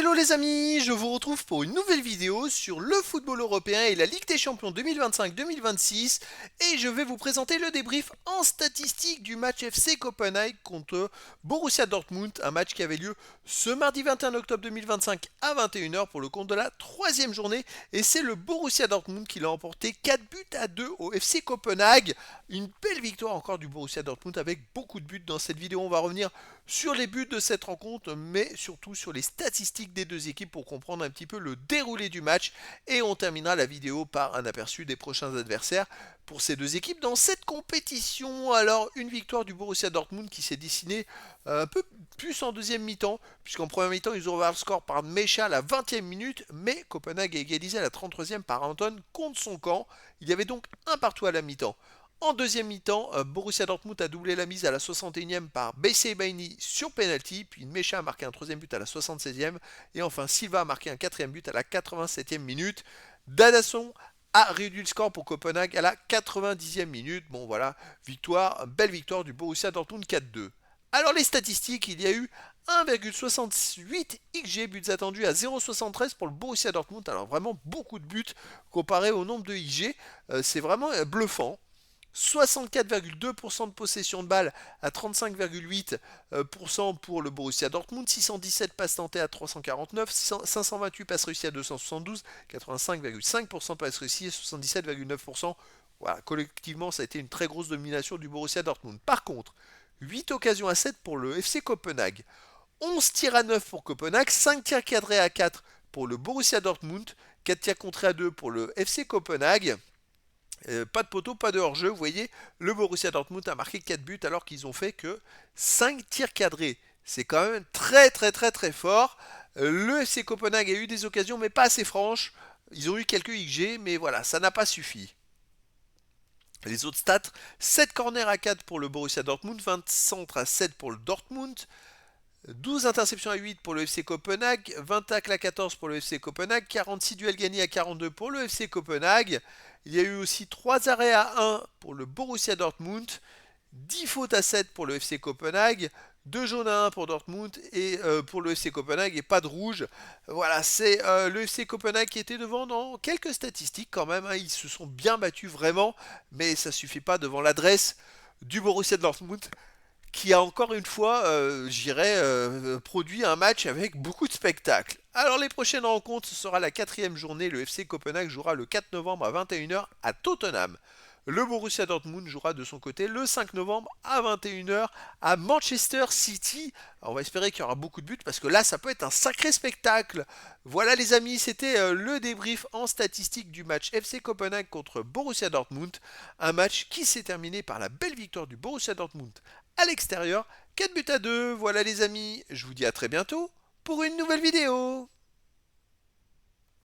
Hello les amis, je vous retrouve pour une nouvelle vidéo sur le football européen et la Ligue des Champions 2025-2026 et je vais vous présenter le débrief en statistique du match FC Copenhague contre Borussia Dortmund, un match qui avait lieu ce mardi 21 octobre 2025 à 21h pour le compte de la troisième journée et c'est le Borussia Dortmund qui l'a emporté 4-2 au FC Copenhague. Une belle victoire encore du Borussia Dortmund avec beaucoup de buts. Dans cette vidéo, on va revenir sur les buts de cette rencontre, mais surtout sur les statistiques des deux équipes pour comprendre un petit peu le déroulé du match. Et on terminera la vidéo par un aperçu des prochains adversaires pour ces deux équipes dans cette compétition. Alors, une victoire du Borussia Dortmund qui s'est dessinée un peu plus en deuxième mi-temps, puisqu'en première mi-temps, ils ont ouvert le score par Mecha à la 20e minute, mais Copenhague a égalisé à la 33e par Anton contre son camp. Il y avait donc un partout à la mi-temps. En deuxième mi-temps, Borussia Dortmund a doublé la mise à la 61e par Bessé Baini sur penalty, puis Mecha a marqué un troisième but à la 76e, et enfin Silva a marqué un quatrième but à la 87e minute. Dadasson a réduit le score pour Copenhague à la 90e minute. Bon voilà, belle victoire du Borussia Dortmund 4-2. Alors les statistiques, il y a eu 1,68 XG buts attendus à 0,73 pour le Borussia Dortmund. Alors vraiment beaucoup de buts comparé au nombre de XG. C'est vraiment bluffant. 64,2% de possession de balle à 35,8% pour le Borussia Dortmund, 617 passes tentées à 349, 528 passes réussies à 272, 85,5% de passes réussies et 77,9%. Voilà, collectivement, ça a été une très grosse domination du Borussia Dortmund. Par contre, 8 occasions à 7 pour le FC Copenhague, 11 tirs à 9 pour Copenhague, 5 tirs cadrés à 4 pour le Borussia Dortmund, 4 tirs contrés à 2 pour le FC Copenhague. Pas de poteau, pas de hors-jeu. Vous voyez, le Borussia Dortmund a marqué 4 buts alors qu'ils ont fait que 5 tirs cadrés. C'est quand même très très très très fort. Le FC Copenhague a eu des occasions mais pas assez franches. Ils ont eu quelques XG mais voilà, ça n'a pas suffi. Les autres stats, 7 corners à 4 pour le Borussia Dortmund, 20 centres à 7 pour le Dortmund, 12 interceptions à 8 pour le FC Copenhague, 20 tacles à 14 pour le FC Copenhague, 46 duels gagnés à 42 pour le FC Copenhague. Il y a eu aussi 3 arrêts à 1 pour le Borussia Dortmund, 10 fautes à 7 pour le FC Copenhague, 2 jaunes à 1 pour Dortmund et pour le FC Copenhague et pas de rouge. Voilà, c'est le FC Copenhague qui était devant dans quelques statistiques quand même. Hein. Ils se sont bien battus vraiment, mais ça suffit pas devant l'adresse du Borussia Dortmund qui a encore une fois, produit un match avec beaucoup de spectacles. Alors les prochaines rencontres, ce sera la quatrième journée. Le FC Copenhague jouera le 4 novembre à 21h à Tottenham. Le Borussia Dortmund jouera de son côté le 5 novembre à 21h à Manchester City. Alors, on va espérer qu'il y aura beaucoup de buts parce que là, ça peut être un sacré spectacle. Voilà les amis, c'était le débrief en statistique du match FC Copenhague contre Borussia Dortmund. Un match qui s'est terminé par la belle victoire du Borussia Dortmund à l'extérieur. 4 buts à 2. Voilà les amis, je vous dis à très bientôt pour une nouvelle vidéo.